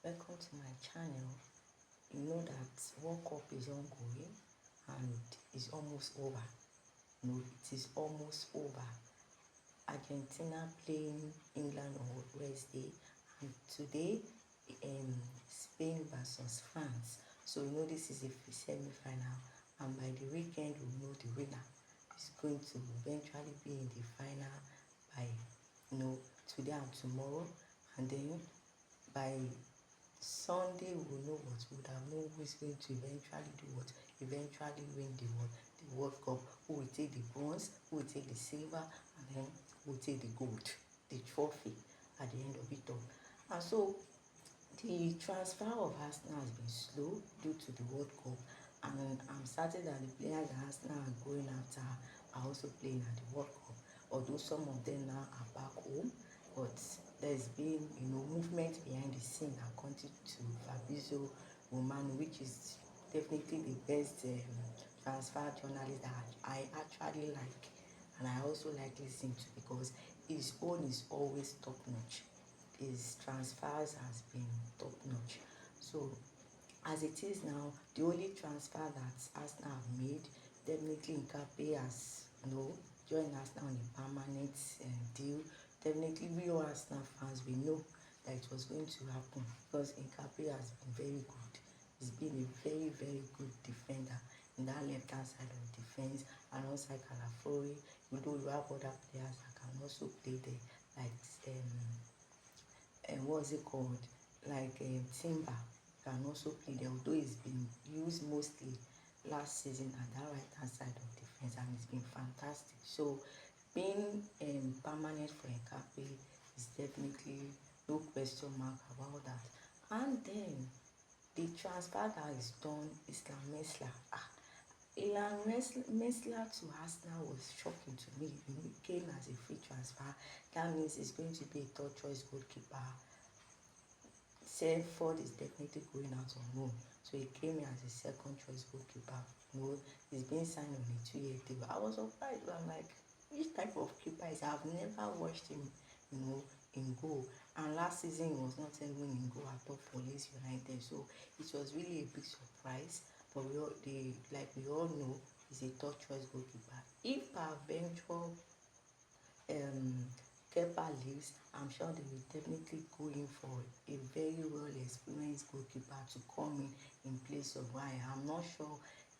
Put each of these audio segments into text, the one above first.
Welcome to my channel. You know that World Cup is ongoing and is almost over. No, it is almost over. Argentina playing England on Wednesday, and today Spain versus France. So you know this is a semi-final, and by the weekend we know the winner is going to eventually be in the final by today and tomorrow, and then by Sunday we will know what, we would have known who is going to eventually do what, eventually win the World Cup, who will take the bronze, who will take the silver, and then who will take the gold, the trophy at the end of it all. And so the transfer of Arsenal has been slow due to the World Cup, and I'm certain that the players that Arsenal are going after are also playing at the World Cup, although some of them now are back home. But there's been movement behind the scene according to Fabrizio Romano, which is definitely the best transfer journalist that I actually like, and I also like listening to, because his own is always top notch. His transfers has been top notch. So as it is now, the only transfer that Arsenal have made, definitely Nkape has joined Arsenal on a permanent deal. Definitely we all Arsenal fans, we know that it was going to happen, because Nkape has been very good. He's been a very, very good defender in that left hand side of defense, and also Calafori. Although you have other players that can also play there, like what's it called, like Timber can also play there, although he's been used mostly last season at that right hand side of defense, and it's been fantastic. So being permanent for Nkape is definitely no question mark about that. And then the transfer that is done, Ilan Meslier. Ilan Meslier to Arsenal was shocking to me. He came as a free transfer. That means he's going to be a third choice goalkeeper. Ford is definitely going out on loan, so he came in as a second choice goalkeeper. He's being signed on a 2-year deal. I was surprised. I'm like, which type of keeper is? I've never watched him, in goal. And last season he was not even in goal at all for Leeds United. So it was really a big surprise. But we all know, he's a third choice goalkeeper. If peradventure Kepa leaves, I'm sure they will definitely go in for a very well experienced goalkeeper to come in place of Ryan. I'm not sure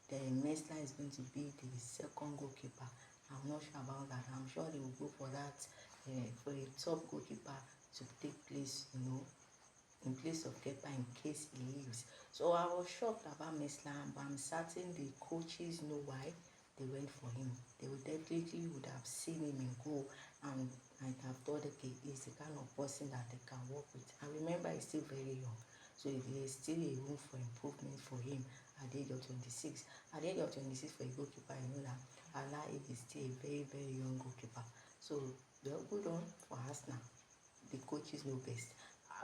the Meslier is going to be the second goalkeeper. I'm not sure about that. I'm sure they will go for that, for a top goalkeeper to take place, in place of Kepa in case he leaves. So I was shocked about Meslier, but I'm certain the coaches know why they went for him. They would have seen him in goal and might have thought, okay, he's the kind of person that they can work with. And remember, he's still very young, so there is still a room for improvement for him at the age of 26. At the age of 26 for a goalkeeper, you know that Allah is still a very, very young goalkeeper. So they're good on for Arsenal. The coaches know best.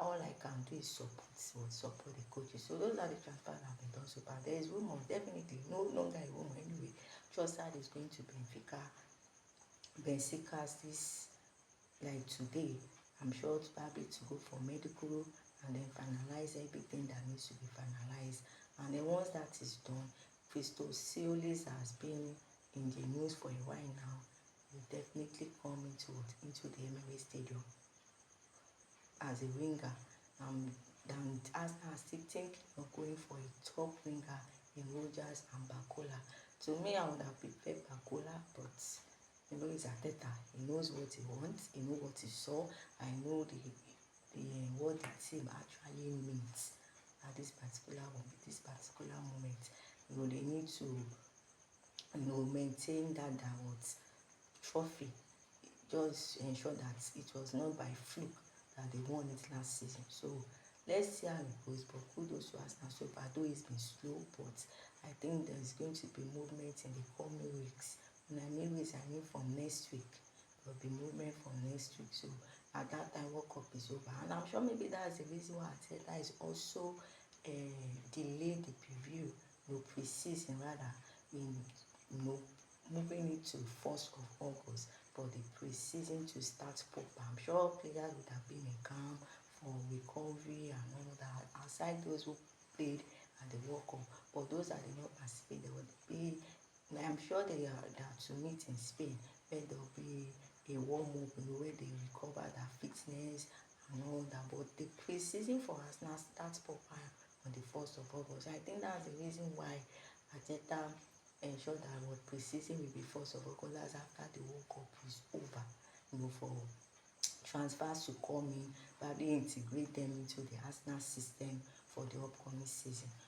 All I can do is support the coaches. So those are the transfers that have been done so far. There is rumor, definitely no longer a rumor anyway. Trossard is going to Benfica this, like today. I'm sure it's probably to go for medical and then finalize everything that needs to be finalized. And then once that is done, Christos has been in the news for a while now. Will definitely come into the Emirates Stadium as a winger. And Arsenal are still thinking of going for a top winger in Rogers and Bakola. To me, I would have preferred Bakola, but he's Arteta. He knows what he wants. He knows what he saw. I know what the team actually means at this particular moment. They need to maintain that trophy. Just ensure that it was not by fluke that they won it last season. So let's see how it goes. But kudos to Arsenal so far, though it's been slow, but I think there's going to be movement in the coming weeks. When I mean weeks, I mean from next week. There'll be movement from next week. So at that time, World Cup is over. And I'm sure maybe that's the reason why Arteta is also delayed the preview, pre-season rather, in moving it to 1st of August for the pre-season to start proper. I'm sure players would have been in camp for recovery and all that, aside those who played at the World Cup, but those that did not participate, they would be, I'm sure they are to meet in Spain, where there will be a warm-up, where they recover their fitness and all that. But the pre-season for Arsenal starts proper on the 1st of August. I think that's the reason why Arteta ensured that what pre-season will be 1st of August, after the World Cup is over, for transfers to come in, probably integrate them into the Arsenal system for the upcoming season.